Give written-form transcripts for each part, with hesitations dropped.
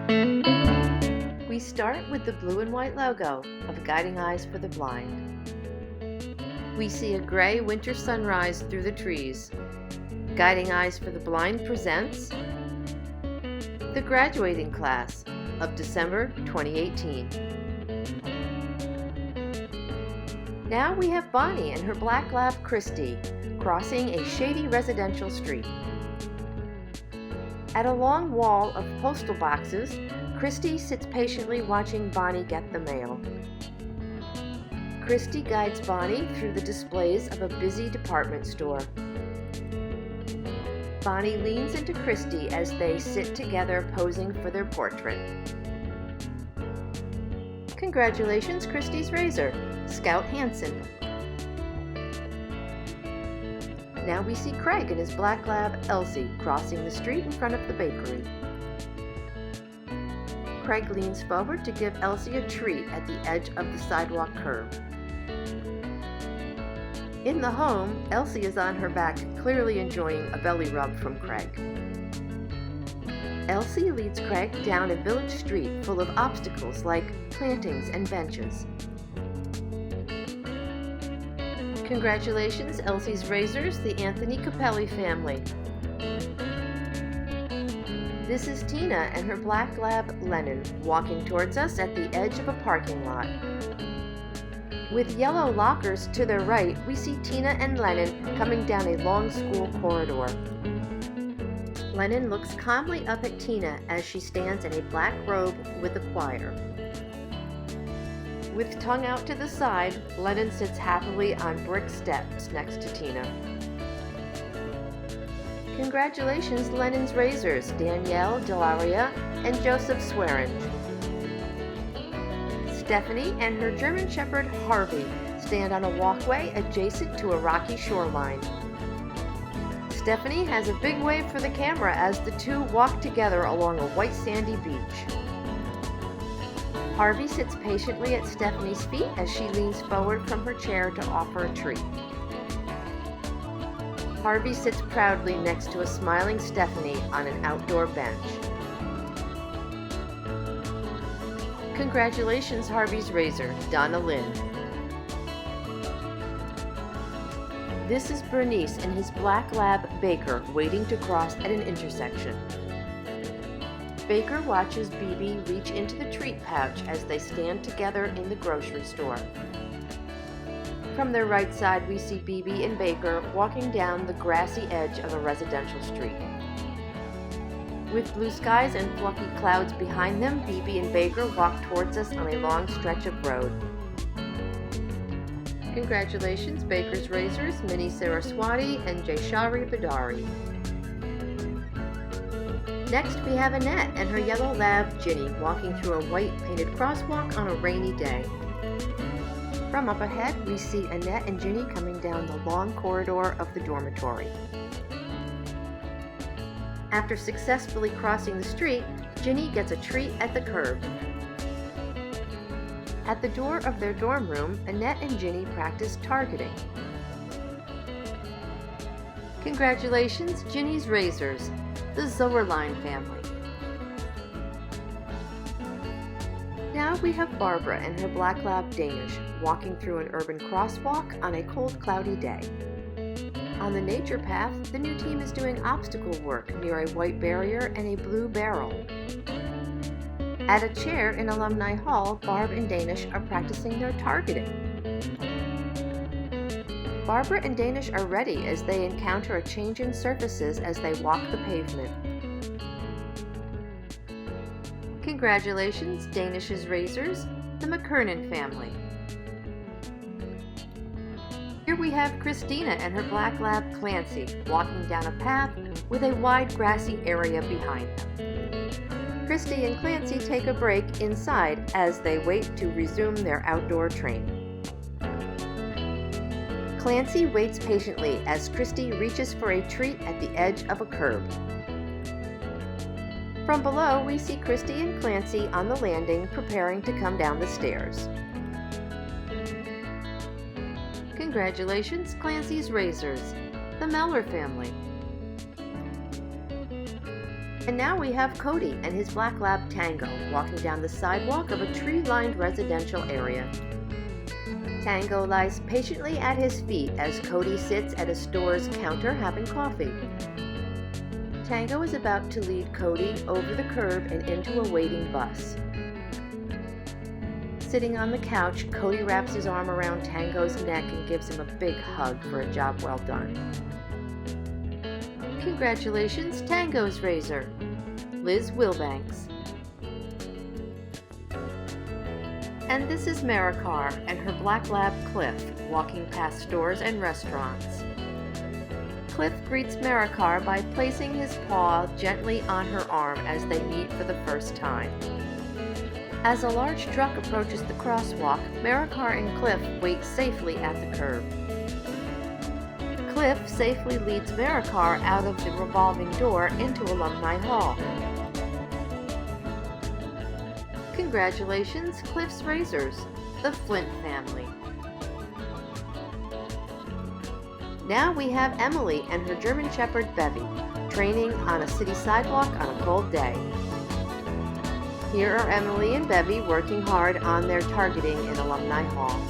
We start with the blue and white logo of Guiding Eyes for the Blind. We see a gray winter sunrise through the trees. Guiding Eyes for the Blind presents the graduating class of December 2018. Now we have Bonnie and her black lab Christy crossing a shady residential street. At a long wall of postal boxes, Christy sits patiently watching Bonnie get the mail. Christy guides Bonnie through the displays of a busy department store. Bonnie leans into Christy as they sit together posing for their portrait. Congratulations, Christy's razor, Scout Hansen. Now we see Craig and his black lab, Elsie, crossing the street in front of the bakery. Craig leans forward to give Elsie a treat at the edge of the sidewalk curb. In the home, Elsie is on her back, clearly enjoying a belly rub from Craig. Elsie leads Craig down a village street full of obstacles like plantings and benches. Congratulations, Elsie's razors, the Anthony Capelli family. This is Tina and her black lab, Lennon, walking towards us at the edge of a parking lot. With yellow lockers to their right, we see Tina and Lennon coming down a long school corridor. Lennon looks calmly up at Tina as she stands in a black robe with a choir. With tongue out to the side, Lennon sits happily on brick steps next to Tina. Congratulations, Lennon's razors, Danielle, Delaria, and Joseph Swearingen. Stephanie and her German Shepherd, Harvey, stand on a walkway adjacent to a rocky shoreline. Stephanie has a big wave for the camera as the two walk together along a white sandy beach. Harvey sits patiently at Stephanie's feet as she leans forward from her chair to offer a treat. Harvey sits proudly next to a smiling Stephanie on an outdoor bench. Congratulations, Harvey's razor, Donna Lynn. This is Bernice and his black lab, Baker, waiting to cross at an intersection. Baker watches Bibi reach into the treat pouch as they stand together in the grocery store. From their right side, we see Bibi and Baker walking down the grassy edge of a residential street. With blue skies and fluffy clouds behind them, Bibi and Baker walk towards us on a long stretch of road. Congratulations, Baker's razors, Minnie Saraswati and Jaishari Badari. Next, we have Annette and her yellow lab, Ginny, walking through a white painted crosswalk on a rainy day. From up ahead, we see Annette and Ginny coming down the long corridor of the dormitory. After successfully crossing the street, Ginny gets a treat at the curb. At the door of their dorm room, Annette and Ginny practice targeting. Congratulations, Ginny's razors, the Zoerlein family. Now we have Barbara and her black lab, Danish, walking through an urban crosswalk on a cold, cloudy day. On the nature path, the new team is doing obstacle work near a white barrier and a blue barrel. At a chair in Alumni Hall, Barb and Danish are practicing their targeting. Barbara and Danish are ready as they encounter a change in surfaces as they walk the pavement. Congratulations, Danish's razors, the McKernan family. Here we have Christina and her black lab, Clancy, walking down a path with a wide grassy area behind them. Christy and Clancy take a break inside as they wait to resume their outdoor training. Clancy waits patiently as Christy reaches for a treat at the edge of a curb. From below, we see Christy and Clancy on the landing preparing to come down the stairs. Congratulations, Clancy's razors, the Meller family. And now we have Cody and his black lab Tango walking down the sidewalk of a tree-lined residential area. Tango lies patiently at his feet as Cody sits at a store's counter having coffee. Tango is about to lead Cody over the curb and into a waiting bus. Sitting on the couch, Cody wraps his arm around Tango's neck and gives him a big hug for a job well done. Congratulations, Tango's razor. Liz Wilbanks. And this is Marikar and her black lab Cliff walking past stores and restaurants. Cliff greets Marikar by placing his paw gently on her arm as they meet for the first time. As a large truck approaches the crosswalk, Marikar and Cliff wait safely at the curb. Cliff safely leads Marikar out of the revolving door into Alumni Hall. Congratulations, Cliff's Razors, the Flint family. Now we have Emily and her German Shepherd Bevy, training on a city sidewalk on a cold day. Here are Emily and Bevy working hard on their targeting in Alumni Hall.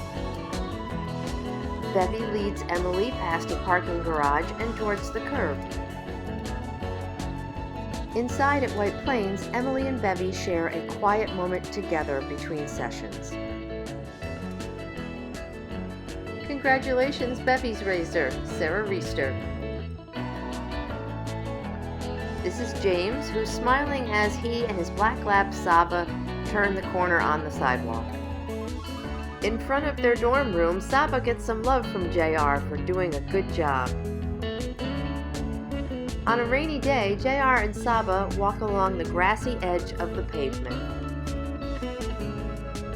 Bevy leads Emily past a parking garage and towards the curb. Inside at White Plains, Emily and Bevy share a quiet moment together between sessions. Congratulations, Bevy's razor, Sarah Reister. This is James, who's smiling as he and his black lab Saba turn the corner on the sidewalk. In front of their dorm room, Saba gets some love from JR for doing a good job. On a rainy day, JR and Saba walk along the grassy edge of the pavement.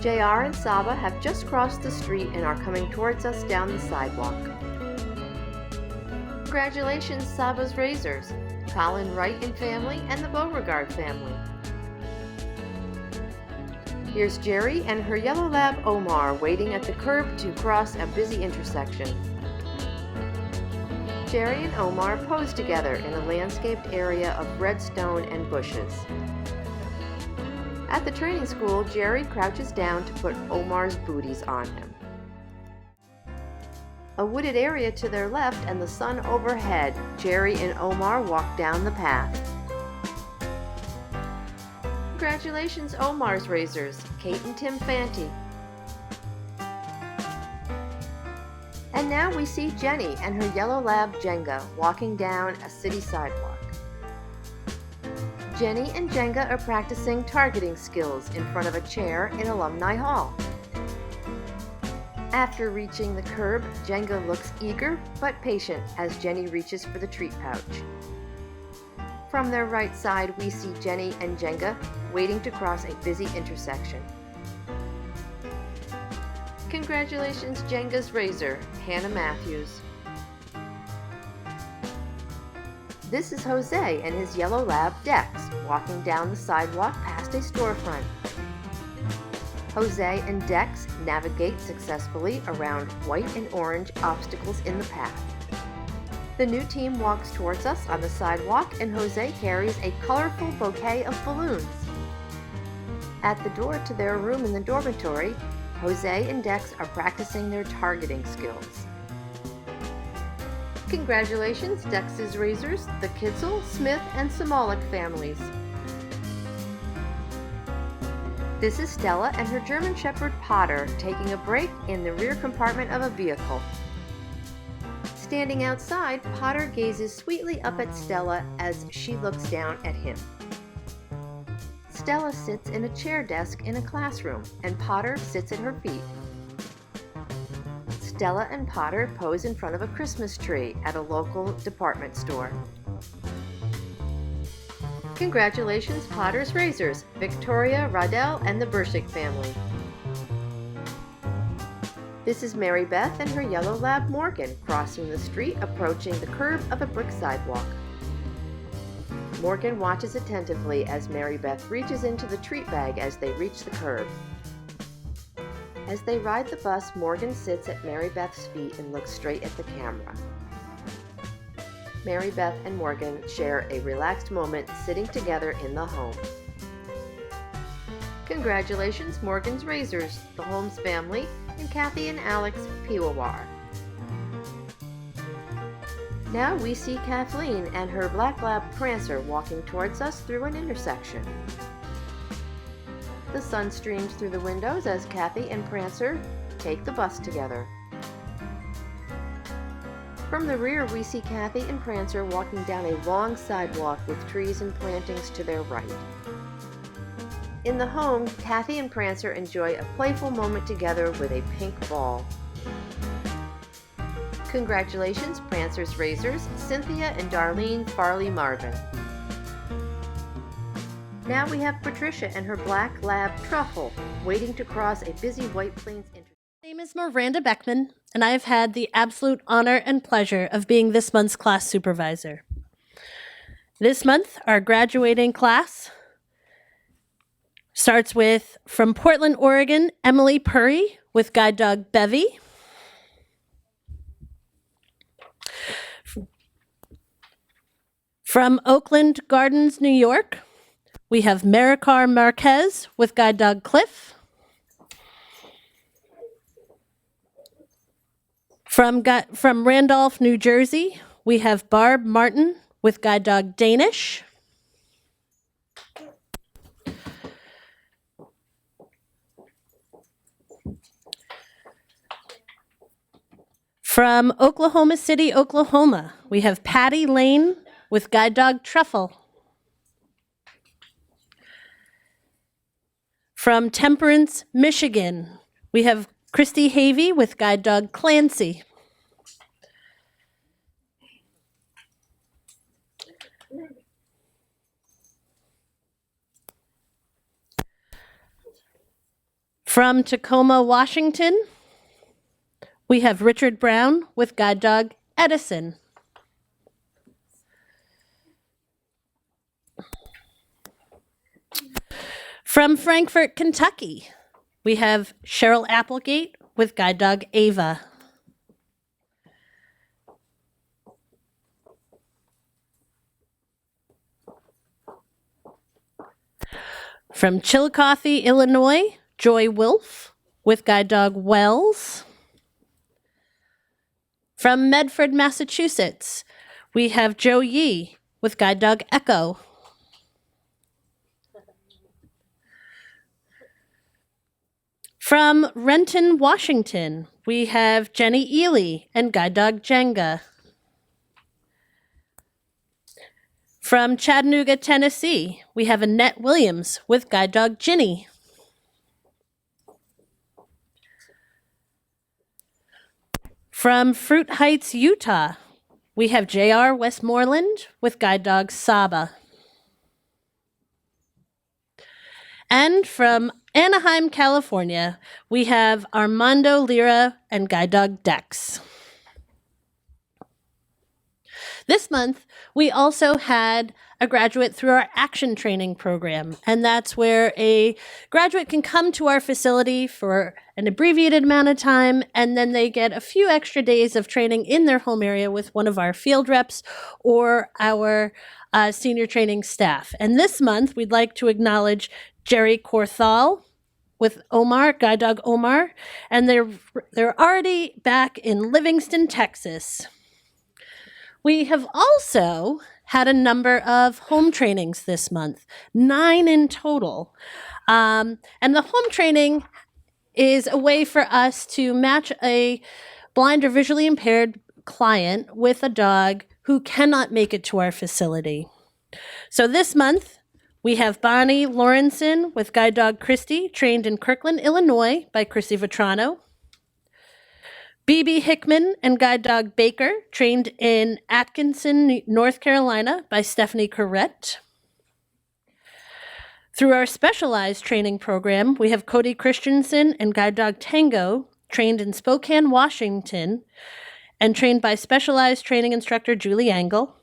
JR and Saba have just crossed the street and are coming towards us down the sidewalk. Congratulations, Saba's razors, Colin Wright and family and the Beauregard family. Here's Jerry and her yellow lab Omar waiting at the curb to cross a busy intersection. Jerry and Omar pose together in a landscaped area of red stone and bushes. At the training school, Jerry crouches down to put Omar's booties on him. A wooded area to their left and the sun overhead, Jerry and Omar walk down the path. Congratulations, Omar's razors, Kate and Tim Fanti. And now we see Jenny and her yellow lab Jenga walking down a city sidewalk. Jenny and Jenga are practicing targeting skills in front of a chair in Alumni Hall. After reaching the curb, Jenga looks eager but patient as Jenny reaches for the treat pouch. From their right side, we see Jenny and Jenga waiting to cross a busy intersection. Congratulations, Jenga's razor, Hannah Matthews. This is Jose and his yellow lab Dex walking down the sidewalk past a storefront. Jose and Dex navigate successfully around white and orange obstacles in the path. The new team walks towards us on the sidewalk and Jose carries a colorful bouquet of balloons. At the door to their room in the dormitory, Jose and Dex are practicing their targeting skills. Congratulations, Dex's razors, the Kitzel, Smith, and Samolik families. This is Stella and her German Shepherd Potter taking a break in the rear compartment of a vehicle. Standing outside, Potter gazes sweetly up at Stella as she looks down at him. Stella sits in a chair desk in a classroom, and Potter sits at her feet. Stella and Potter pose in front of a Christmas tree at a local department store. Congratulations, Potter's razors, Victoria, Radel, and the Burshik family. This is Mary Beth and her yellow lab Morgan crossing the street approaching the curb of a brick sidewalk. Morgan watches attentively as Mary Beth reaches into the treat bag as they reach the curb. As they ride the bus, Morgan sits at Mary Beth's feet and looks straight at the camera. Mary Beth and Morgan share a relaxed moment sitting together in the home. Congratulations, Morgan's Razors, the Holmes family, and Kathy and Alex Piwawar. Now we see Kathleen and her black lab Prancer walking towards us through an intersection. The sun streams through the windows as Kathy and Prancer take the bus together. From the rear, we see Kathy and Prancer walking down a long sidewalk with trees and plantings to their right. In the home, Kathy and Prancer enjoy a playful moment together with a pink ball. Congratulations, Prancer's Razors, Cynthia and Darlene Farley Marvin. Now we have Patricia and her black lab Truffle waiting to cross a busy White Plains intersection. My name is Miranda Beckman, and I have had the absolute honor and pleasure of being this month's class supervisor. This month, our graduating class starts with, from Portland, Oregon, Emily Purry with guide dog Bevy. From Oakland Gardens, New York, we have Marikar Marquez with guide dog Cliff. From Randolph, New Jersey, we have Barb Martin with guide dog Danish. From Oklahoma City, Oklahoma, we have Patty Lane with guide dog Truffle. From Temperance, Michigan, we have Christy Havey with guide dog Clancy. From Tacoma, Washington, we have Richard Brown with guide dog Edison. From Frankfort, Kentucky, we have Cheryl Applegate with guide dog Ava. From Chillicothe, Illinois, Joy Wilf with guide dog Wells. From Medford, Massachusetts, we have Joe Yee with guide dog Echo. From Renton, Washington, we have Jenny Ely and guide dog Jenga. From Chattanooga, Tennessee, we have Annette Williams with guide dog Ginny. From Fruit Heights, Utah, we have J.R. Westmoreland with guide dog Saba. And from Anaheim, California, we have Armando Lira and guide dog Dex. This month, we also had a graduate through our action training program, and that's where a graduate can come to our facility for an abbreviated amount of time, and then they get a few extra days of training in their home area with one of our field reps or our senior training staff. And this month, we'd like to acknowledge Jerry Corthal with Omar, guide dog Omar, and they're already back in Livingston, Texas. We have also had a number of home trainings this month, 9 in total. And the home training is a way for us to match a blind or visually impaired client with a dog who cannot make it to our facility. So this month, we have Bonnie Lawrenson with guide dog Christy, trained in Kirkland, Illinois by Chrissy Vetrano. BB Hickman and guide dog Baker, trained in Atkinson, North Carolina by Stephanie Corrett. Through our specialized training program, we have Cody Christensen and guide dog Tango, trained in Spokane, Washington, and trained by specialized training instructor Julie Angle.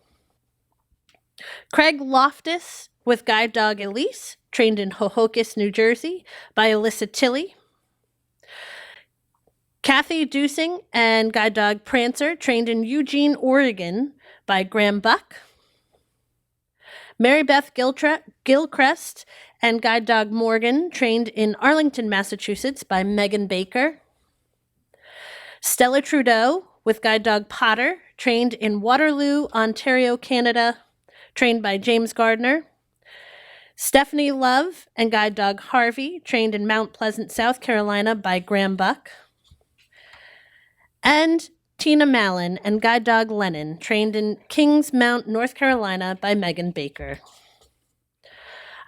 Craig Loftus with guide dog Elise, trained in Hohokus, New Jersey by Alyssa Tilley. Kathy Dusing and guide dog Prancer, trained in Eugene, Oregon by Graham Buck. Mary Beth Gilchrist and guide dog Morgan, trained in Arlington, Massachusetts by Megan Baker. Stella Trudeau with guide dog Potter, trained in Waterloo, Ontario, Canada, trained by James Gardner. Stephanie Love and guide dog Harvey, trained in Mount Pleasant, South Carolina by Graham Buck. And Tina Mallon and guide dog Lennon, trained in Kings Mount, North Carolina by Megan Baker.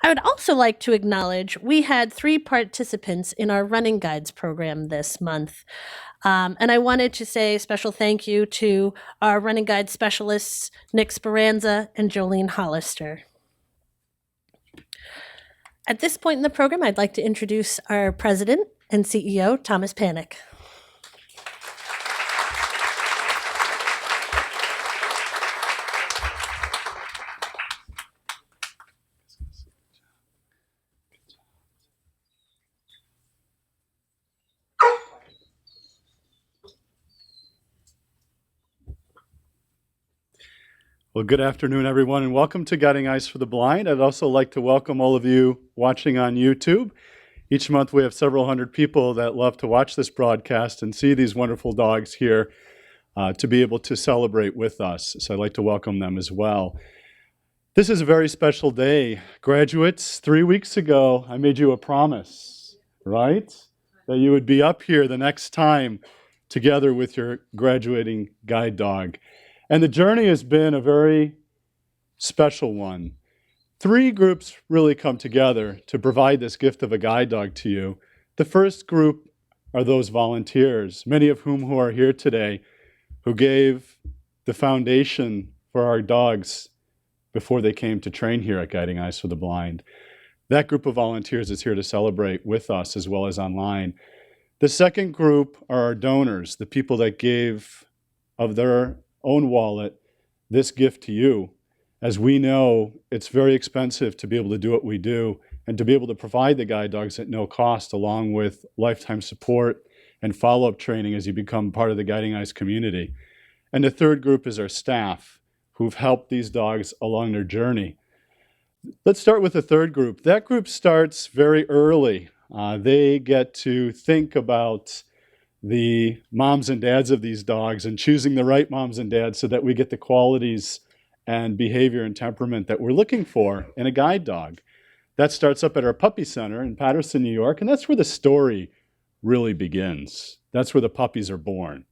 I would also like to acknowledge we had 3 participants in our running guides program this month. And I wanted to say a special thank you to our running guide specialists, Nick Speranza and Jolene Hollister. At this point in the program, I'd like to introduce our president and CEO, Thomas Panic. Well, good afternoon, everyone, and welcome to Guiding Eyes for the Blind. I'd also like to welcome all of you watching on YouTube. Each month we have several hundred people that love to watch this broadcast and see these wonderful dogs here to be able to celebrate with us. So I'd like to welcome them as well. This is a very special day. Graduates, 3 weeks ago, I made you a promise, right? That you would be up here the next time together with your graduating guide dog. And the journey has been a very special one. 3 groups really come together to provide this gift of a guide dog to you. The first group are those volunteers, many of whom who are here today, who gave the foundation for our dogs before they came to train here at Guiding Eyes for the Blind. That group of volunteers is here to celebrate with us as well as online. The second group are our donors, the people that gave of their own wallet this gift to you. As we know, it's very expensive to be able to do what we do and to be able to provide the guide dogs at no cost, along with lifetime support and follow-up training as you become part of the Guiding Eyes community. And the third group is our staff, who've helped these dogs along their journey. Let's start with the third group. That group starts very early. They get to think about the moms and dads of these dogs and choosing the right moms and dads so that we get the qualities and behavior and temperament that we're looking for in a guide dog. That starts up at our puppy center in Paterson, New York, and that's where the story really begins. That's where the puppies are born.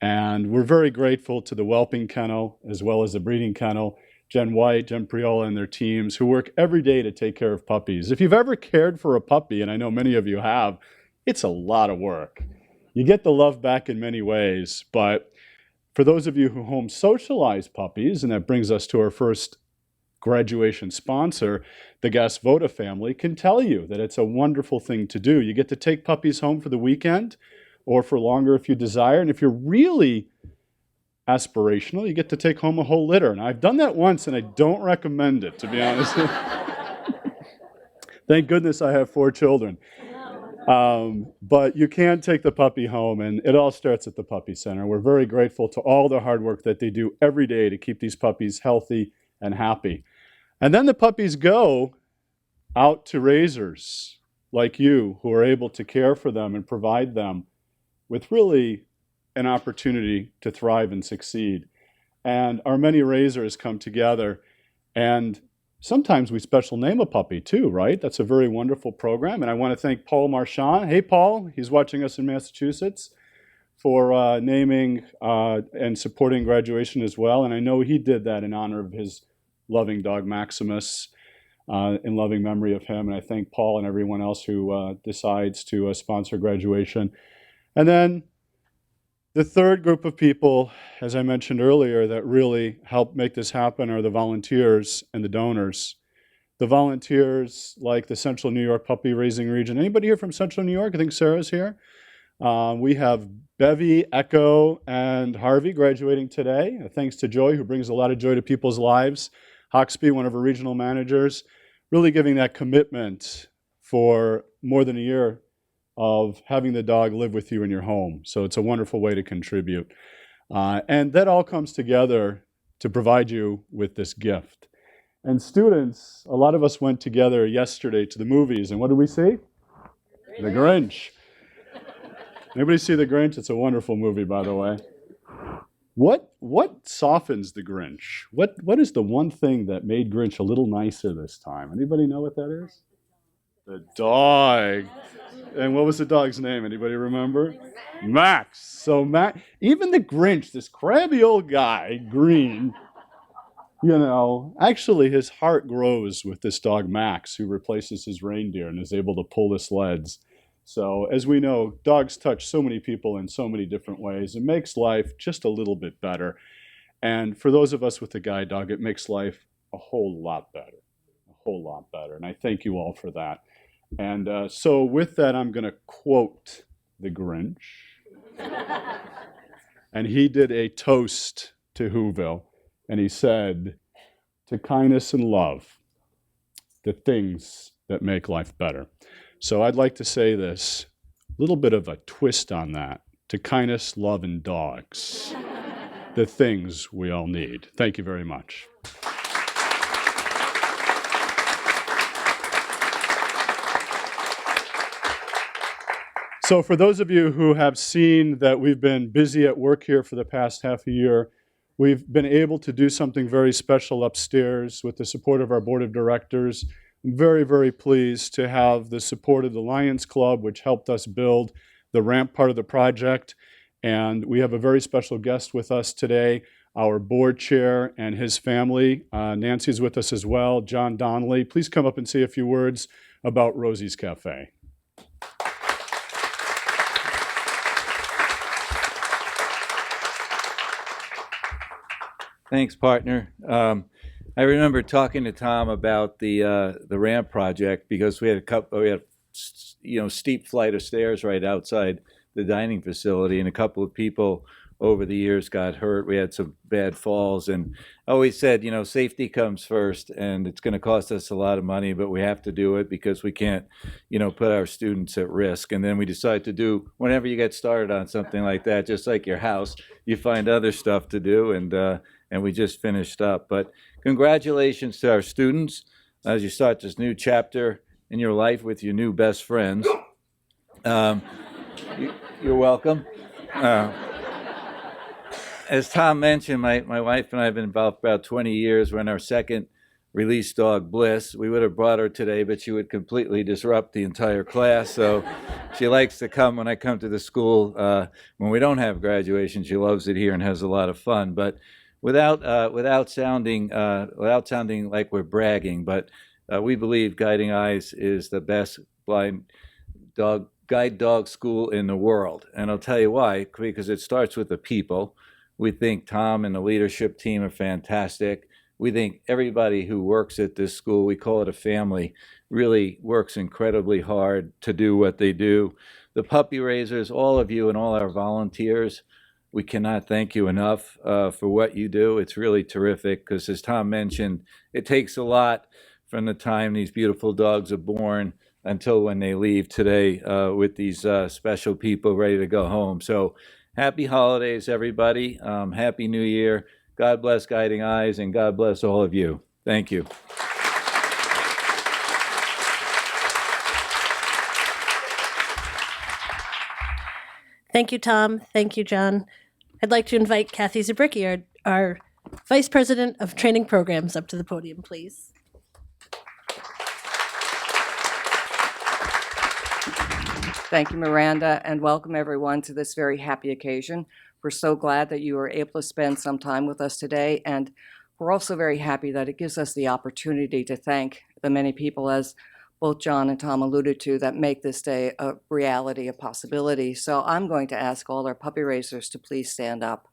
And we're very grateful to the whelping kennel as well as the breeding kennel, Jen White, Jen Priola, and their teams who work every day to take care of puppies. If you've ever cared for a puppy, and I know many of you have, it's a lot of work. You get the love back in many ways, but for those of you who home socialize puppies, and that brings us to our first graduation sponsor, the Gasvoda family, can tell you that it's a wonderful thing to do. You get to take puppies home for the weekend or for longer if you desire, and if you're really aspirational, you get to take home a whole litter. And I've done that once, and I don't recommend it, to be honest. Thank goodness I have 4 children. But you can take the puppy home, and it all starts at the puppy center. We're very grateful to all the hard work that they do every day to keep these puppies healthy and happy. And then the puppies go out to raisers like you who are able to care for them and provide them with really an opportunity to thrive and succeed. And our many raisers come together, and sometimes we special name a puppy too, right? That's a very wonderful program. And I want to thank Paul Marchand. Hey, Paul, he's watching us in Massachusetts, for naming and supporting graduation as well. And I know he did that in honor of his loving dog, Maximus, in loving memory of him. And I thank Paul and everyone else who decides to sponsor graduation. And then the third group of people, as I mentioned earlier, that really help make this happen are the volunteers and the donors. The volunteers like the Central New York Puppy Raising Region. Anybody here from Central New York? I think Sarah's here. We have Bevy, Echo, and Harvey graduating today. Thanks to Joy, who brings a lot of joy to people's lives. Hawksby, one of our regional managers, really giving that commitment for more than a year of having the dog live with you in your home. So it's a wonderful way to contribute. And that all comes together to provide you with this gift. And students, a lot of us went together yesterday to the movies, and what did we see? The Grinch. Anybody see The Grinch? It's a wonderful movie, by the way. What softens the Grinch? What is the one thing that made Grinch a little nicer this time? Anybody know what that is? The dog. And what was the dog's name? Anybody remember? Max. So even the Grinch, this crabby old guy, Green, actually his heart grows with this dog Max, who replaces his reindeer and is able to pull the sleds. So as we know, dogs touch so many people in so many different ways. It makes life just a little bit better. And for those of us with a guide dog, it makes life a whole lot better. A whole lot better. And I thank you all for that. And so with that, I'm going to quote the Grinch. And he did a toast to Whoville. And he said, to kindness and love, the things that make life better. So I'd like to say this, a little bit of a twist on that, to kindness, love, and dogs, the things we all need. Thank you very much. So for those of you who have seen that we've been busy at work here for the past half a year, we've been able to do something very special upstairs with the support of our board of directors. I'm very, very pleased to have the support of the Lions Club, which helped us build the ramp part of the project. And we have a very special guest with us today, our board chair and his family. Nancy's with us as well, John Donnelly. Please come up and say a few words about Rosie's Cafe. Thanks, partner. I remember talking to Tom about the ramp project because we had steep flight of stairs right outside the dining facility, and a couple of people over the years got hurt. We had some bad falls, and I always said, safety comes first, and it's going to cost us a lot of money, but we have to do it because we can't, put our students at risk. And then we decided to do, whenever you get started on something like that, just like your house, you find other stuff to do, and we just finished up. But congratulations to our students as you start this new chapter in your life with your new best friends. You're welcome. As Tom mentioned, my wife and I have been involved for about 20 years. We're in our second release dog, Bliss. We would have brought her today, but she would completely disrupt the entire class. So she likes to come when I come to the school. When we don't have graduation, she loves it here and has a lot of fun. But without sounding like we're bragging, but we believe Guiding Eyes is the best blind guide dog school in the world. And I'll tell you why, because it starts with the people. We think Tom and the leadership team are fantastic. We think everybody who works at this school, we call it a family, really works incredibly hard to do what they do. The puppy raisers, all of you and all our volunteers, we cannot thank you enough for what you do. It's really terrific because, as Tom mentioned, it takes a lot from the time these beautiful dogs are born until when they leave today with these special people ready to go home. So happy holidays, everybody. Happy New Year. God bless Guiding Eyes, and God bless all of you. Thank you. Thank you, Tom. Thank you, John. I'd like to invite Kathy Zabricki, our Vice President of Training Programs, up to the podium, please. Thank you, Miranda, and welcome everyone to this very happy occasion. We're so glad that you were able to spend some time with us today, and we're also very happy that it gives us the opportunity to thank the many people, as both John and Tom alluded to, that make this day a reality, a possibility. So I'm going to ask all our puppy raisers to please stand up.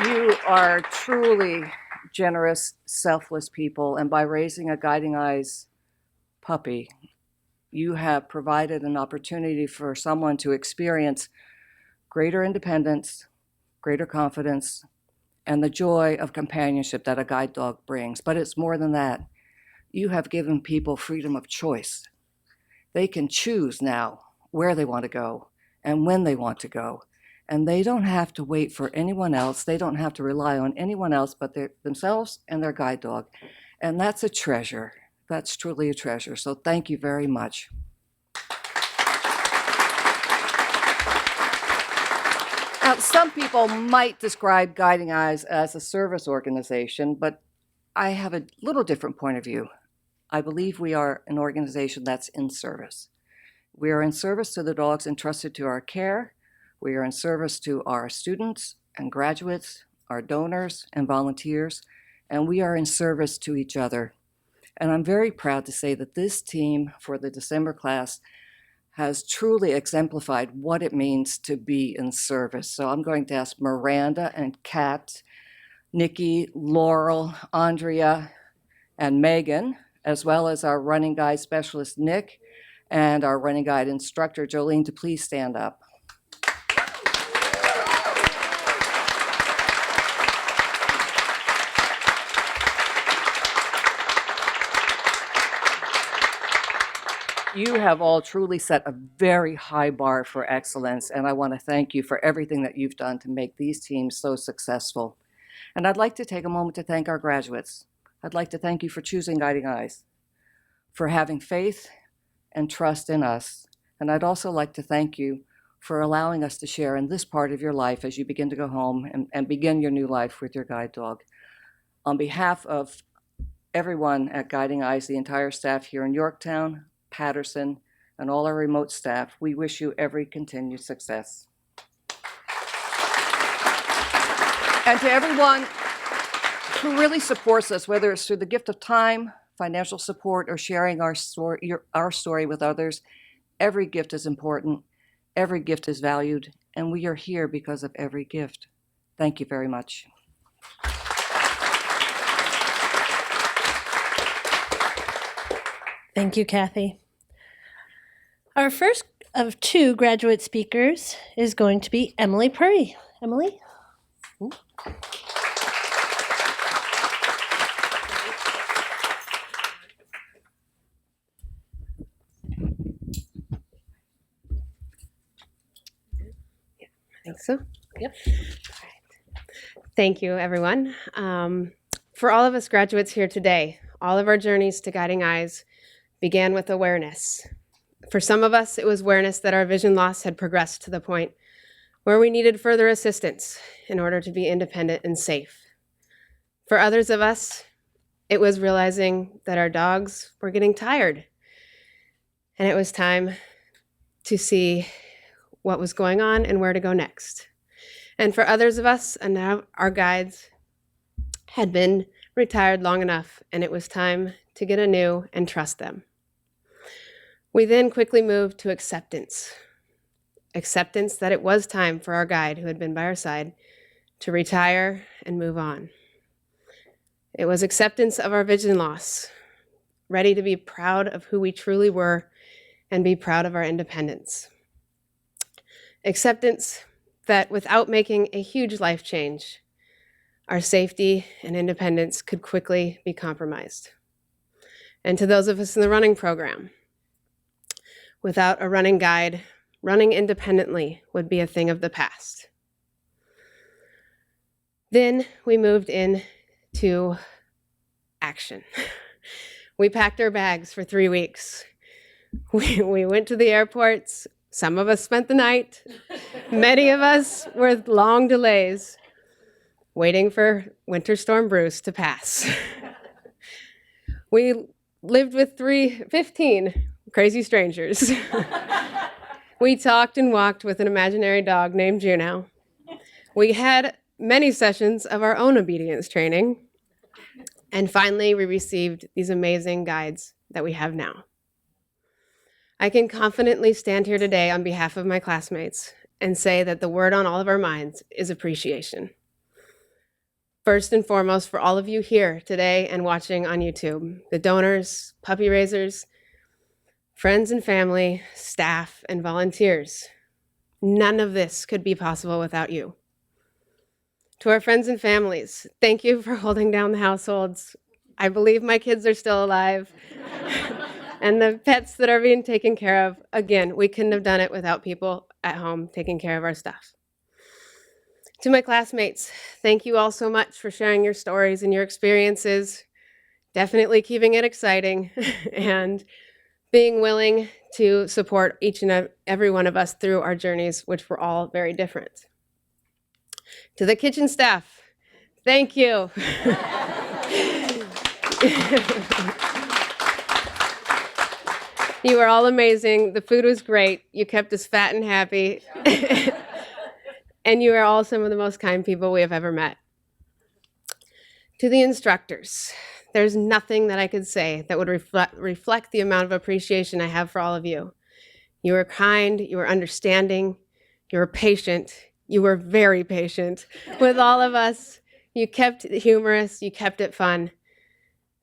You are truly generous, selfless people, and by raising a Guiding Eyes puppy, you have provided an opportunity for someone to experience greater independence, greater confidence, and the joy of companionship that a guide dog brings. But it's more than that. You have given people freedom of choice. They can choose now where they want to go and when they want to go. And they don't have to wait for anyone else. They don't have to rely on anyone else but themselves and their guide dog. And that's a treasure. That's truly a treasure. So thank you very much. Now, some people might describe Guiding Eyes as a service organization, but I have a little different point of view. I believe we are an organization that's in service. We are in service to the dogs entrusted to our care. We are in service to our students and graduates, our donors and volunteers, and we are in service to each other. And I'm very proud to say that this team for the December class has truly exemplified what it means to be in service. So I'm going to ask Miranda and Kat, Nikki, Laurel, Andrea, and Megan, as well as our running guide specialist, Nick, and our running guide instructor, Jolene, to please stand up. You have all truly set a very high bar for excellence, and I want to thank you for everything that you've done to make these teams so successful. And I'd like to take a moment to thank our graduates. I'd like to thank you for choosing Guiding Eyes, for having faith and trust in us. And I'd also like to thank you for allowing us to share in this part of your life as you begin to go home and begin your new life with your guide dog. On behalf of everyone at Guiding Eyes, the entire staff here in Yorktown, Patterson, and all our remote staff, we wish you every continued success. And to everyone who really supports us, whether it's through the gift of time, financial support, or sharing our story with others, every gift is important, every gift is valued, and we are here because of every gift. Thank you very much. Thank you, Kathy. Our first of two graduate speakers is going to be Emily Purry. Emily? Think so? Yep. All right. Thank you, everyone. For all of us graduates here today, all of our journeys to Guiding Eyes began with awareness. For some of us, it was awareness that our vision loss had progressed to the point where we needed further assistance in order to be independent and safe. For others of us, it was realizing that our dogs were getting tired, and it was time to see what was going on and where to go next. And for others of us, and now our guides had been retired long enough, and it was time to get anew and trust them. We then quickly moved to acceptance. Acceptance that it was time for our guide, who had been by our side, to retire and move on. It was acceptance of our vision loss, ready to be proud of who we truly were and be proud of our independence. Acceptance that without making a huge life change, our safety and independence could quickly be compromised. And to those of us in the running program, without a running guide, running independently would be a thing of the past. Then we moved into action. We packed our bags for 3 weeks. We went to the airports. Some of us spent the night. Many of us with long delays, waiting for Winter Storm Bruce to pass. We lived with 15 crazy strangers. We talked and walked with an imaginary dog named Juno. We had many sessions of our own obedience training. And finally, we received these amazing guides that we have now. I can confidently stand here today on behalf of my classmates and say that the word on all of our minds is appreciation. First and foremost, for all of you here today and watching on YouTube, the donors, puppy raisers, friends and family, staff, and volunteers. None of this could be possible without you. To our friends and families, thank you for holding down the households, I believe my kids are still alive. And the pets that are being taken care of. Again, we couldn't have done it without people at home taking care of our stuff. To my classmates, thank you all so much for sharing your stories and your experiences, definitely keeping it exciting, and being willing to support each and every one of us through our journeys, which were all very different. To the kitchen staff, thank you. You were all amazing. The food was great. You kept us fat and happy. And you are all some of the most kind people we have ever met. To the instructors, there's nothing that I could say that would reflect the amount of appreciation I have for all of you. You were kind, you were understanding, you were patient, you were very patient with all of us. You kept it humorous, you kept it fun.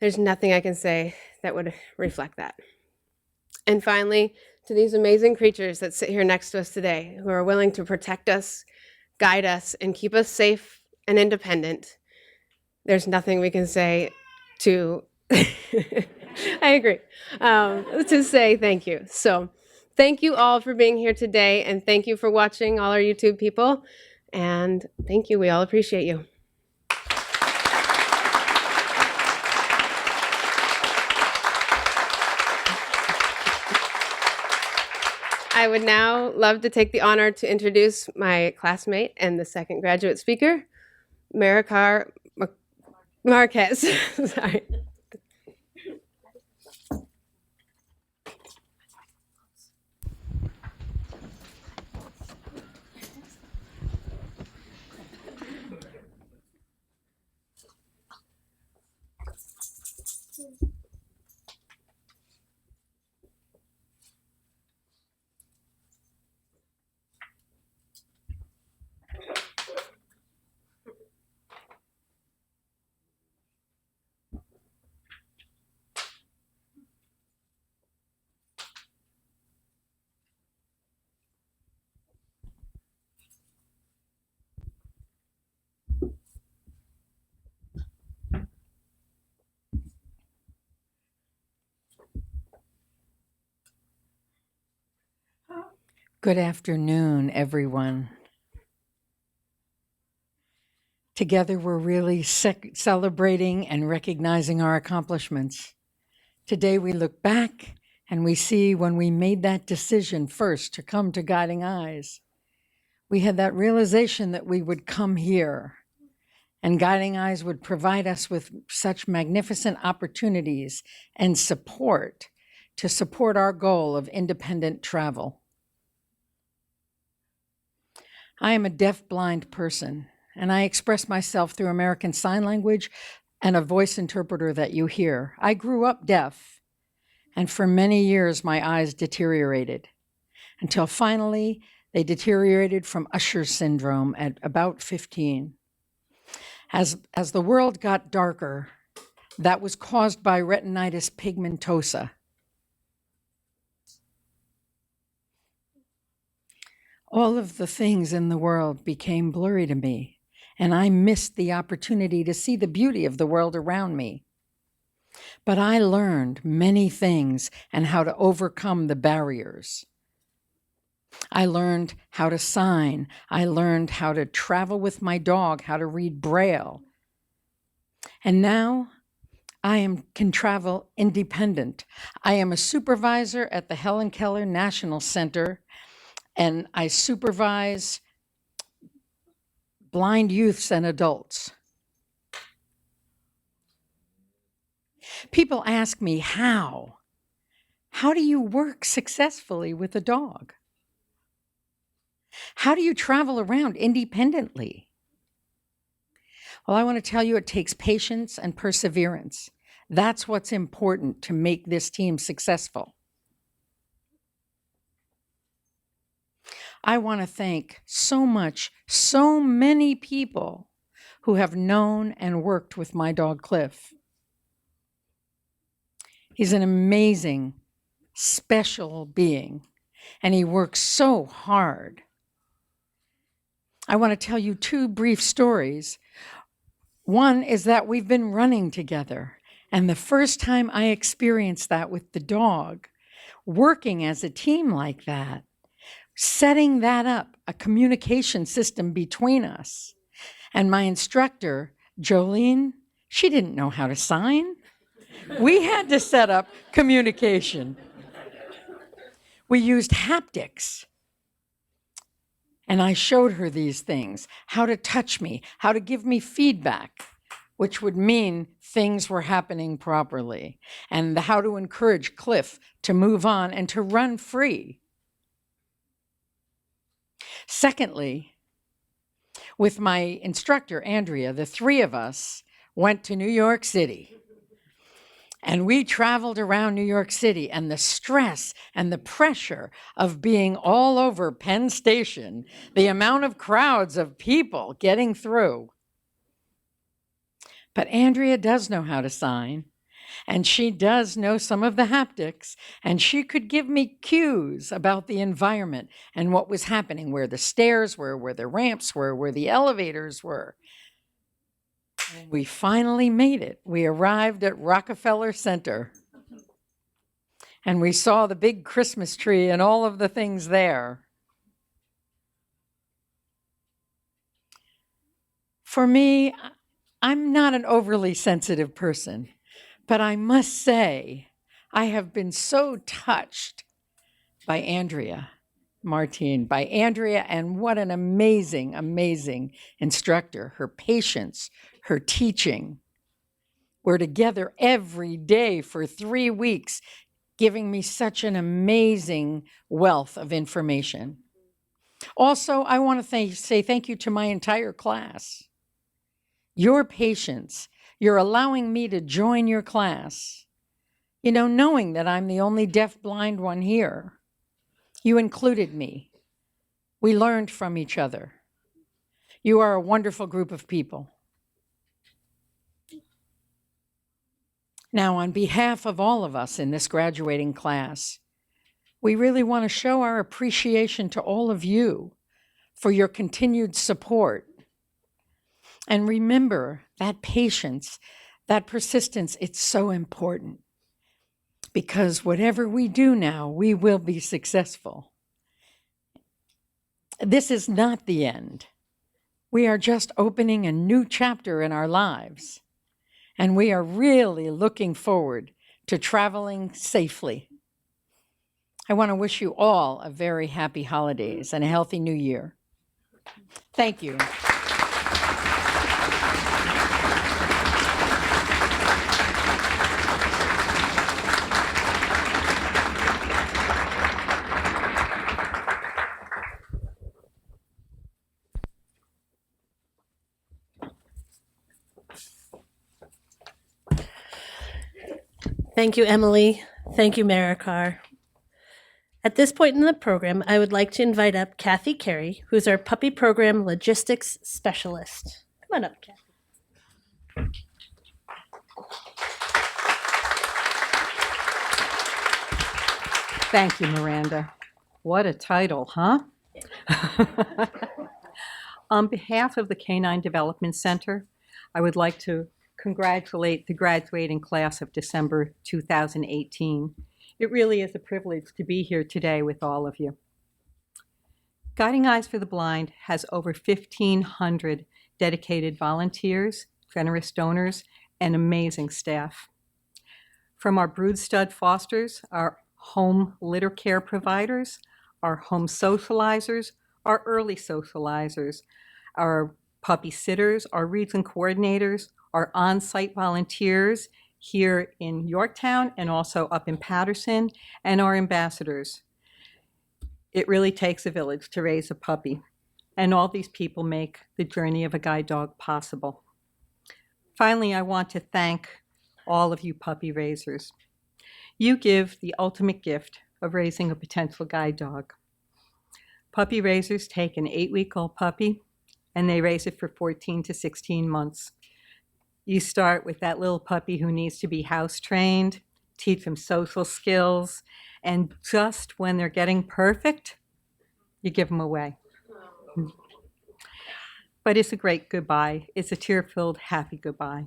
There's nothing I can say that would reflect that. And finally, to these amazing creatures that sit here next to us today, who are willing to protect us, guide us, and keep us safe and independent, there's nothing we can say to, I agree, to say thank you. So thank you all for being here today, and thank you for watching, all our YouTube people, and thank you. We all appreciate you. I would now love to take the honor to introduce my classmate and the second graduate speaker, Marikar Marquez. Sorry. Good afternoon, everyone. Together, we're really celebrating and recognizing our accomplishments. Today, we look back and we see when we made that decision first to come to Guiding Eyes. We had that realization that we would come here, and Guiding Eyes would provide us with such magnificent opportunities and support to support our goal of independent travel. I am a deaf-blind person, and I express myself through American Sign Language and a voice interpreter that you hear. I grew up deaf, and for many years my eyes deteriorated, until finally they deteriorated from Usher syndrome at about 15. As the world got darker, that was caused by retinitis pigmentosa. All of the things in the world became blurry to me, and I missed the opportunity to see the beauty of the world around me. But I learned many things and how to overcome the barriers. I learned how to sign. I learned how to travel with my dog, how to read Braille. And now I can travel independent. I am a supervisor at the Helen Keller National Center, and I supervise blind youths and adults. People ask me, how? How do you work successfully with a dog? How do you travel around independently? Well, I want to tell you it takes patience and perseverance. That's what's important to make this team successful. I want to thank so many people who have known and worked with my dog, Cliff. He's an amazing, special being, and he works so hard. I want to tell you two brief stories. One is that we've been running together, And the first time I experienced that with the dog, working as a team like that, setting that up, a communication system between us, and my instructor, Jolene, she didn't know how to sign. We had to set up communication. We used haptics. And I showed her these things, how to touch me, how to give me feedback, which would mean things were happening properly, and how to encourage Cliff to move on and to run free. Secondly, with my instructor, Andrea, the three of us went to New York City. And we traveled around New York City, and the stress and the pressure of being all over Penn Station, the amount of crowds of people getting through. But Andrea does know how to sign, and she does know some of the haptics, and she could give me cues about the environment and what was happening, where the stairs were, where the ramps were, where the elevators were. And we finally made it. We arrived at Rockefeller Center. And we saw the big Christmas tree and all of the things there. For me, I'm not an overly sensitive person, but I must say, I have been so touched by Andrea Martine, by Andrea, and what an amazing, amazing instructor. Her patience, her teaching. We're together every day for 3 weeks, giving me such an amazing wealth of information. Also, I want to say thank you to my entire class. Your patience, you're allowing me to join your class. You know, knowing that I'm the only deaf-blind one here. You included me. We learned from each other. You are a wonderful group of people. Now, on behalf of all of us in this graduating class, we really want to show our appreciation to all of you for your continued support. And remember that patience, that persistence, it's so important. Because whatever we do now, we will be successful. This is not the end. We are just opening a new chapter in our lives. And we are really looking forward to traveling safely. I want to wish you all a very happy holidays and a healthy new year. Thank you. Thank you, Emily. Thank you, Marikar. At this point in the program, I would like to invite up Kathy Carey, who's our puppy program logistics specialist. Come on up, Kathy. Thank you, Miranda. What a title, huh? On behalf of the Canine Development Center, I would like to congratulate the graduating class of December 2018. It really is a privilege to be here today with all of you. Guiding Eyes for the Blind has over 1,500 dedicated volunteers, generous donors, and amazing staff. From our brood stud fosters, our home litter care providers, our home socializers, our early socializers, our puppy sitters, our region coordinators, our on-site volunteers here in Yorktown and also up in Paterson, and our ambassadors. It really takes a village to raise a puppy, and all these people make the journey of a guide dog possible. Finally, I want to thank all of you puppy raisers. You give the ultimate gift of raising a potential guide dog. Puppy raisers take an 8-week-old puppy and they raise it for 14 to 16 months. You start with that little puppy who needs to be house trained, teach them social skills, and just when they're getting perfect, you give them away. But it's a great goodbye. It's a tear-filled, happy goodbye.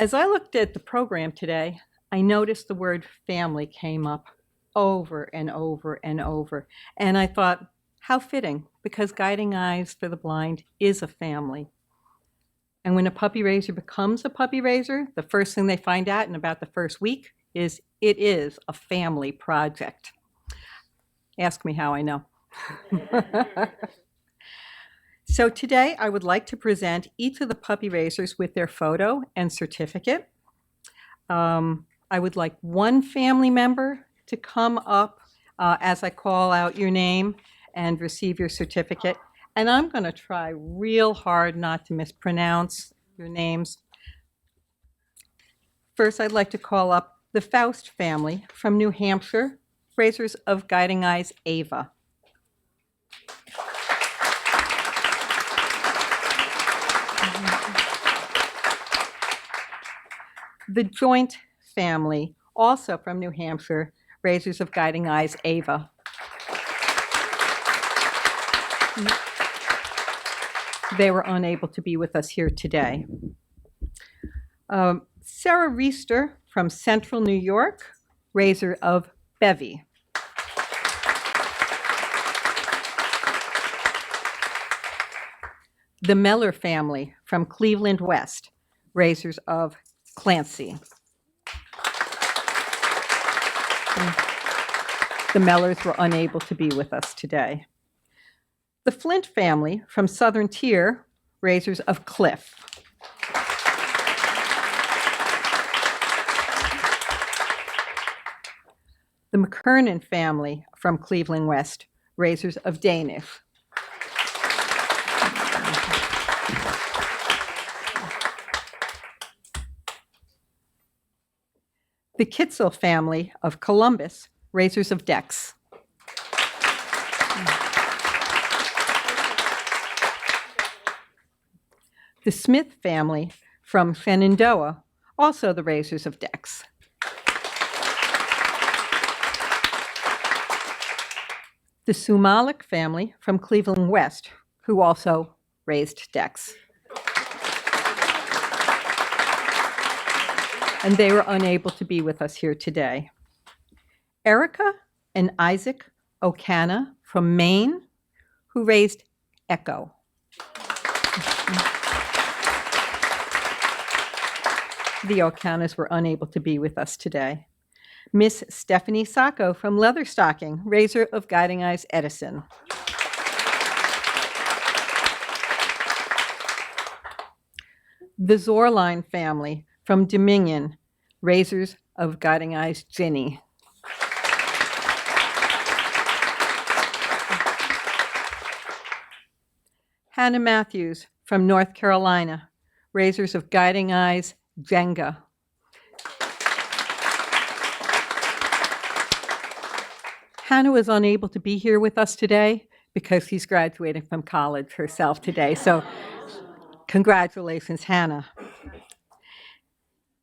As I looked at the program today, I noticed the word family came up over and over and over. And I thought, how fitting, because Guiding Eyes for the Blind is a family. And when a puppy raiser becomes a puppy raiser, the first thing they find out in about the first week is it is a family project. Ask me how I know. So today I would like to present each of the puppy raisers with their photo and certificate. I would like one family member to come up as I call out your name and receive your certificate. And I'm going to try real hard not to mispronounce your names. First, I'd like to call up the Faust family from New Hampshire, raisers of Guiding Eyes Ava. The Joint family, also from New Hampshire, raisers of Guiding Eyes Ava. They were unable to be with us here today. Sarah Reister from Central New York, raiser of Bevy. The Meller family from Cleveland West, raisers of Clancy. The Mellers were unable to be with us today. The Flint family from Southern Tier, raisers of Cliff. The McKernan family from Cleveland West, raisers of Danish. The Kitzel family of Columbus, raisers of Dex. The Smith family from Shenandoah, also the raisers of Dex. The Sumalik family from Cleveland West, who also raised Dex. And they were unable to be with us here today. Erica and Isaac O'Cana from Maine, who raised Echo. The O'Canas were unable to be with us today. Miss Stephanie Sacco from Leatherstocking, raiser of Guiding Eyes Edison. The Zorline family from Dominion, raisers of Guiding Eyes Ginny. Hannah Matthews from North Carolina, raisers of Guiding Eyes Jenga. Hannah was unable to be here with us today because she's graduating from college herself today. So congratulations, Hannah.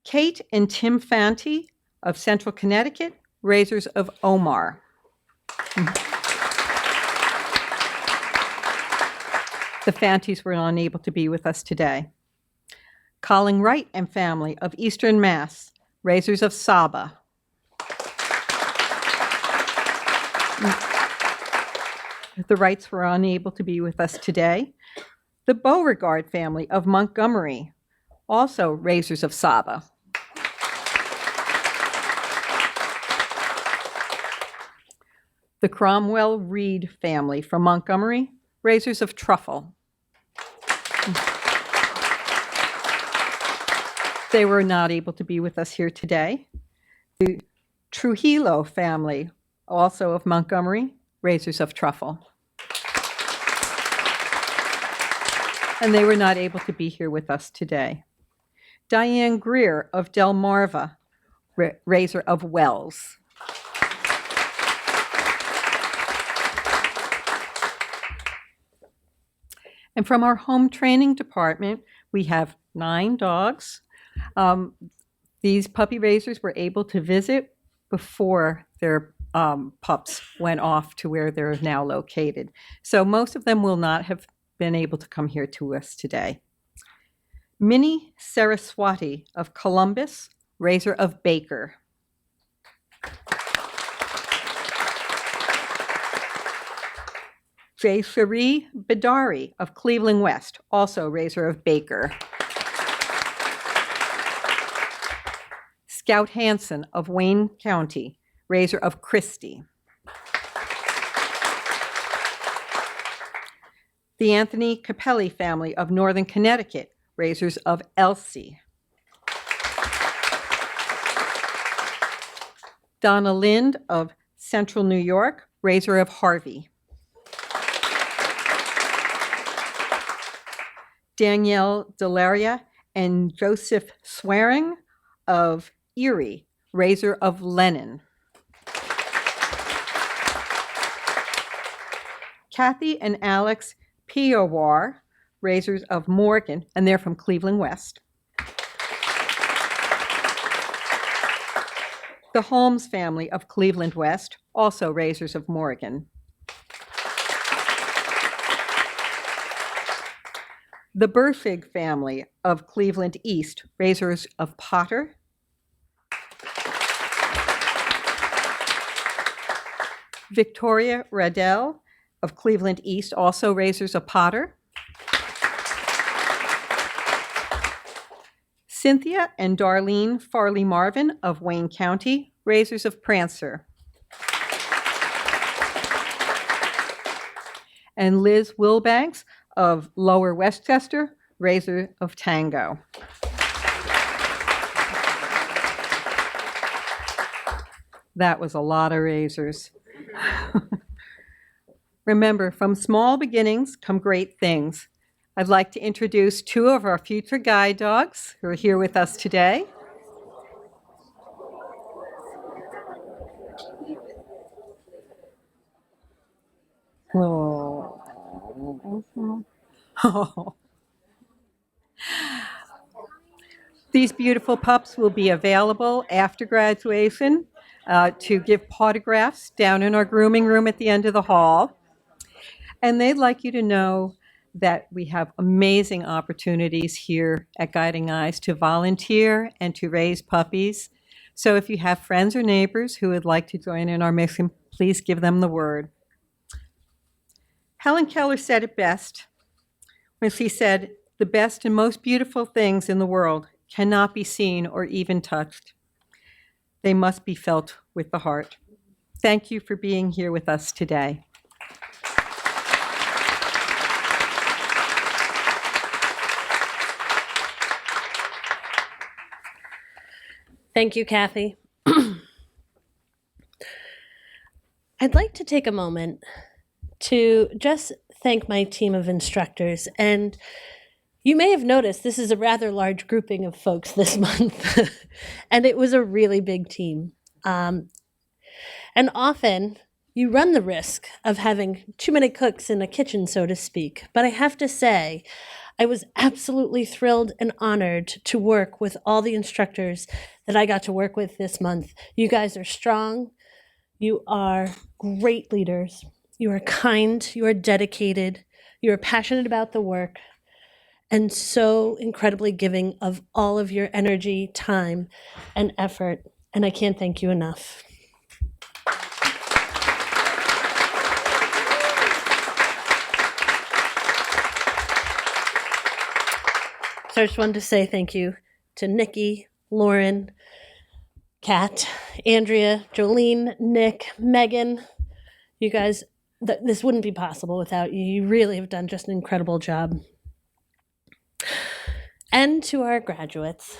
Kate and Tim Fanti of Central Connecticut, raisers of Omar. The Fantis were unable to be with us today. Colin Wright and family of Eastern Mass, raisers of Saba. The Wrights were unable to be with us today. The Beauregard family of Montgomery, also raisers of Saba. The Cromwell Reed family from Montgomery, raisers of Truffle. They were not able to be with us here today. The Trujillo family, also of Montgomery, raisers of Truffle. And they were not able to be here with us today. Diane Greer of Delmarva, raiser of Wells. And from our home training department, we have 9 dogs. These puppy raisers were able to visit before their pups went off to where they're now located. So most of them will not have been able to come here to us today. Minnie Saraswati of Columbus, raiser of Baker. Jay Cherie Bidari of Cleveland West, also raiser of Baker. Scout Hansen of Wayne County, raiser of Christie. The Anthony Capelli family of Northern Connecticut, raisers of Elsie. Donna Lind of Central New York, raiser of Harvey. Danielle Delaria and Joseph Swearing of Erie, raiser of Lennon. Kathy and Alex Piowar, raisers of Morgan, and they're from Cleveland West. The Holmes family of Cleveland West, also raisers of Morgan. The Burfig family of Cleveland East, raisers of Potter. Victoria Radell of Cleveland East, also raisers of Potter. Cynthia and Darlene Farley Marvin of Wayne County, raisers of Prancer. And Liz Wilbanks of Lower Westchester, raiser of Tango. That was a lot of raisers. Remember, from small beginnings come great things. I'd like to introduce two of our future guide dogs who are here with us today. Oh. These beautiful pups will be available after graduation to give autographs down in our grooming room at the end of the hall. And they'd like you to know that we have amazing opportunities here at Guiding Eyes to volunteer and to raise puppies. So if you have friends or neighbors who would like to join in our mission, please give them the word. Helen Keller said it best when she said, "The best and most beautiful things in the world cannot be seen or even touched. They must be felt with the heart." Thank you for being here with us today. Thank you, Kathy. I'd like to take a moment to just thank my team of instructors. And you may have noticed this is a rather large grouping of folks this month, and it was a really big team. And often you run the risk of having too many cooks in a kitchen, so to speak. But I have to say, I was absolutely thrilled and honored to work with all the instructors that I got to work with this month. You guys are strong. You are great leaders. You are kind. You are dedicated. You are passionate about the work and so incredibly giving of all of your energy, time, and effort. And I can't thank you enough. So I just wanted to say thank you to Nikki, Lauren, Kat, Andrea, Jolene, Nick, Megan. You guys, this wouldn't be possible without you. You really have done just an incredible job. And to our graduates.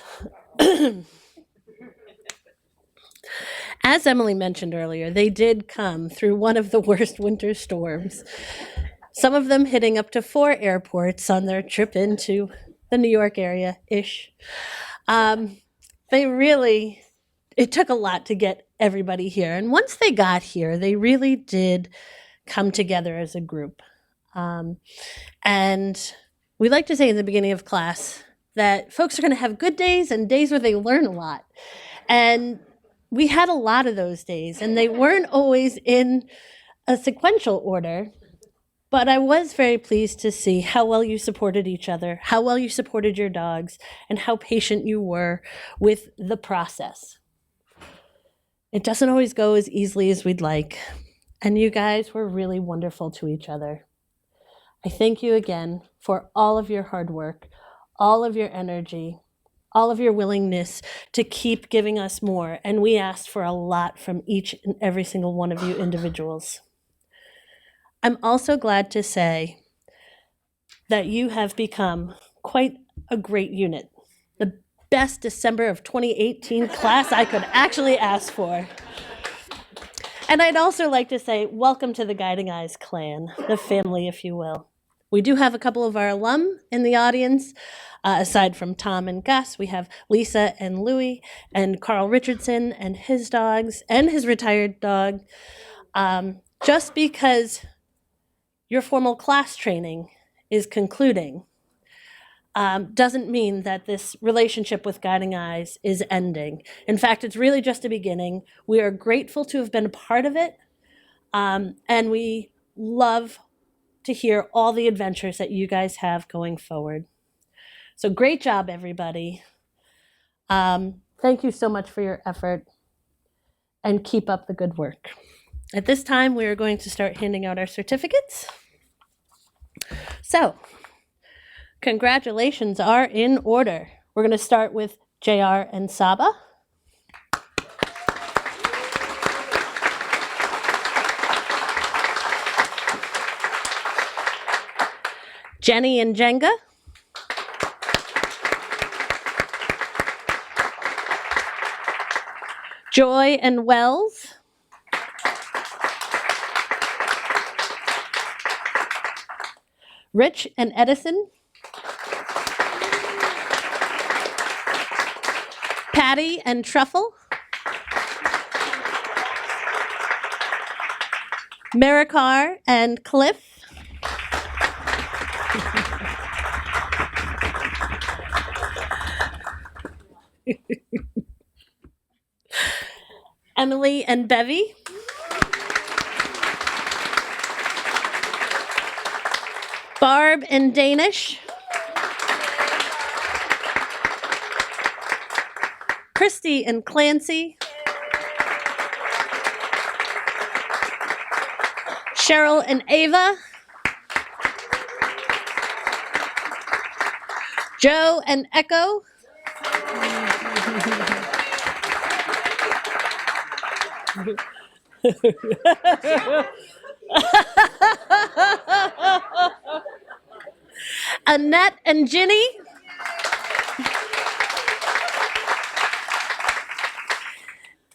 As Emily mentioned earlier, they did come through one of the worst winter storms. Some of them hitting up to 4 airports on their trip into the New York area-ish. It took a lot to get everybody here. And once they got here, they really did come together as a group. And we like to say in the beginning of class that folks are going to have good days and days where they learn a lot. And we had a lot of those days, and they weren't always in a sequential order. But I was very pleased to see how well you supported each other, how well you supported your dogs, and how patient you were with the process. It doesn't always go as easily as we'd like, and you guys were really wonderful to each other. I thank you again for all of your hard work, all of your energy, all of your willingness to keep giving us more, and we asked for a lot from each and every single one of you individuals. I'm also glad to say that you have become quite a great unit, the best December of 2018 class I could actually ask for. And I'd also like to say welcome to the Guiding Eyes clan, the family, if you will. We do have a couple of our alum in the audience. Aside from Tom and Gus, we have Lisa and Louie and Carl Richardson and his dogs and his retired dog. Just because your formal class training is concluding doesn't mean that this relationship with Guiding Eyes is ending. In fact, it's really just a beginning. We are grateful to have been a part of it, and we love to hear all the adventures that you guys have going forward. So great job, everybody. Thank you so much for your effort, and keep up the good work. At this time, we are going to start handing out our certificates. So, congratulations are in order. We're going to start with JR and Saba. Jenny and Jenga. Joy and Wells. Rich and Edison. Patty and Truffle. Marikar and Cliff. Emily and Bevy. Barb and Danish. Christy and Clancy. Cheryl and Ava. Joe and Echo. Annette and Ginny.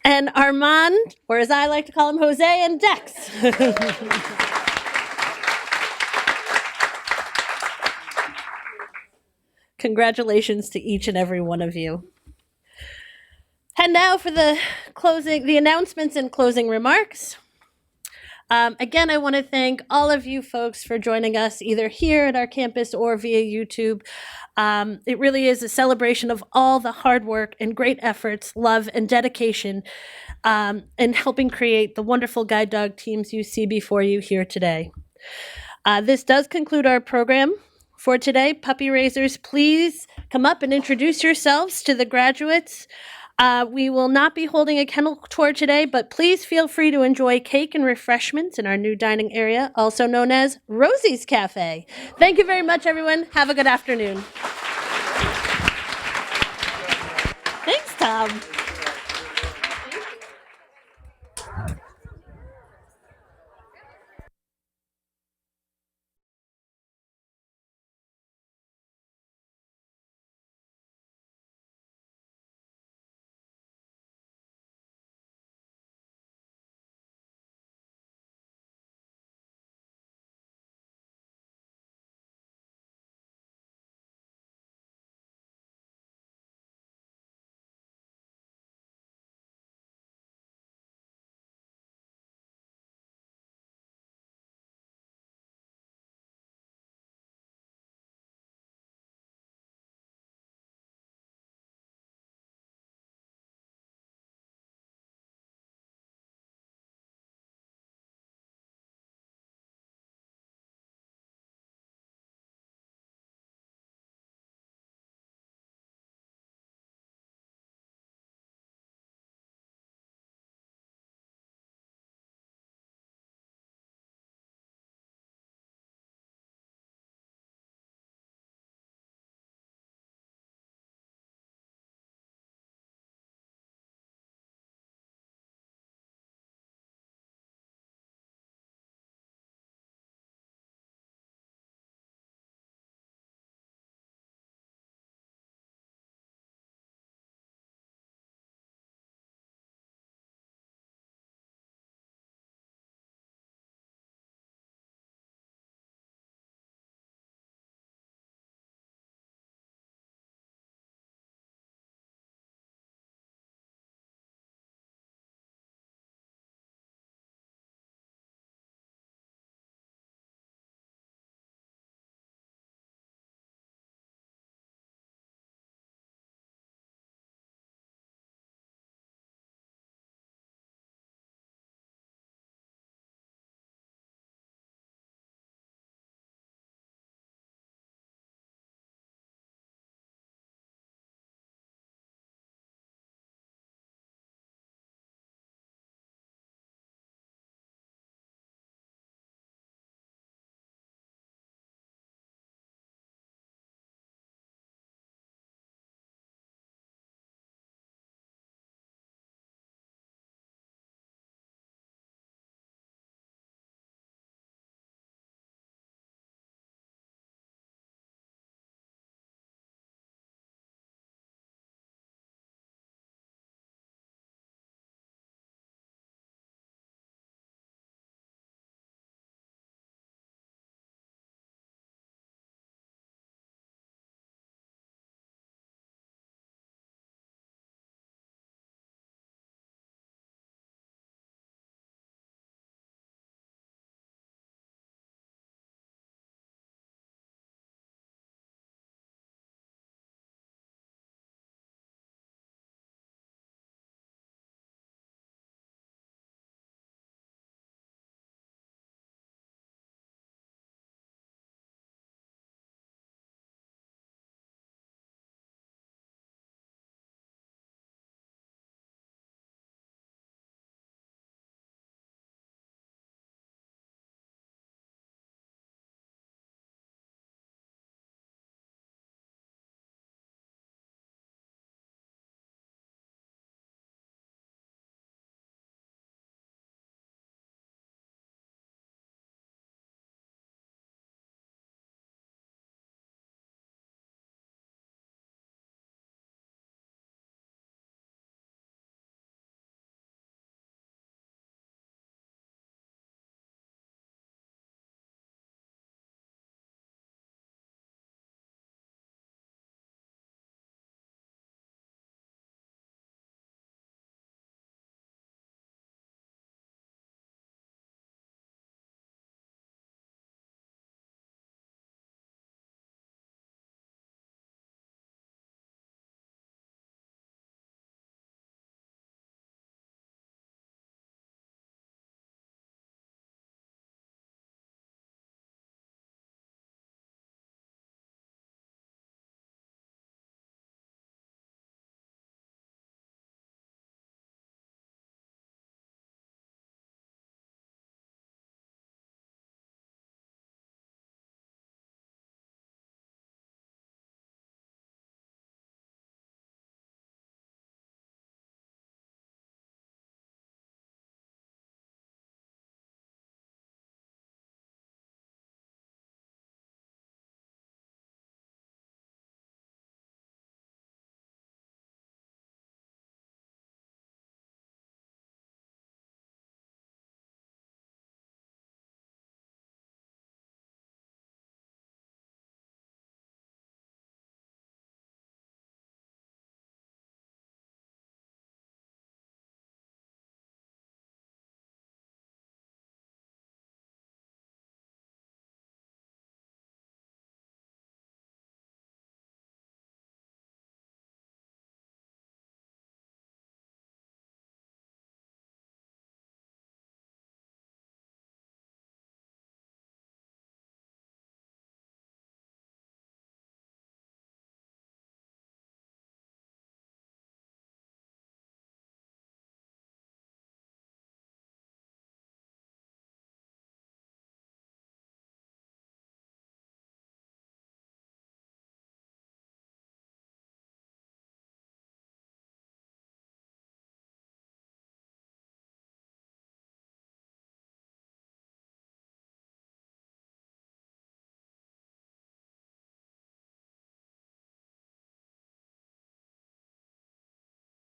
And Armand, or as I like to call him, Jose and Dex. Congratulations to each and every one of you. And now for the announcements and closing remarks. Again, I want to thank all of you folks for joining us either here at our campus or via YouTube. It really is a celebration of all the hard work and great efforts, love, and dedication in helping create the wonderful guide dog teams you see before you here today. This does conclude our program for today. Puppy raisers, please come up and introduce yourselves to the graduates. We will not be holding a kennel tour today, but please feel free to enjoy cake and refreshments in our new dining area, also known as Rosie's Cafe. Thank you very much, everyone. Have a good afternoon. Thanks, Tom.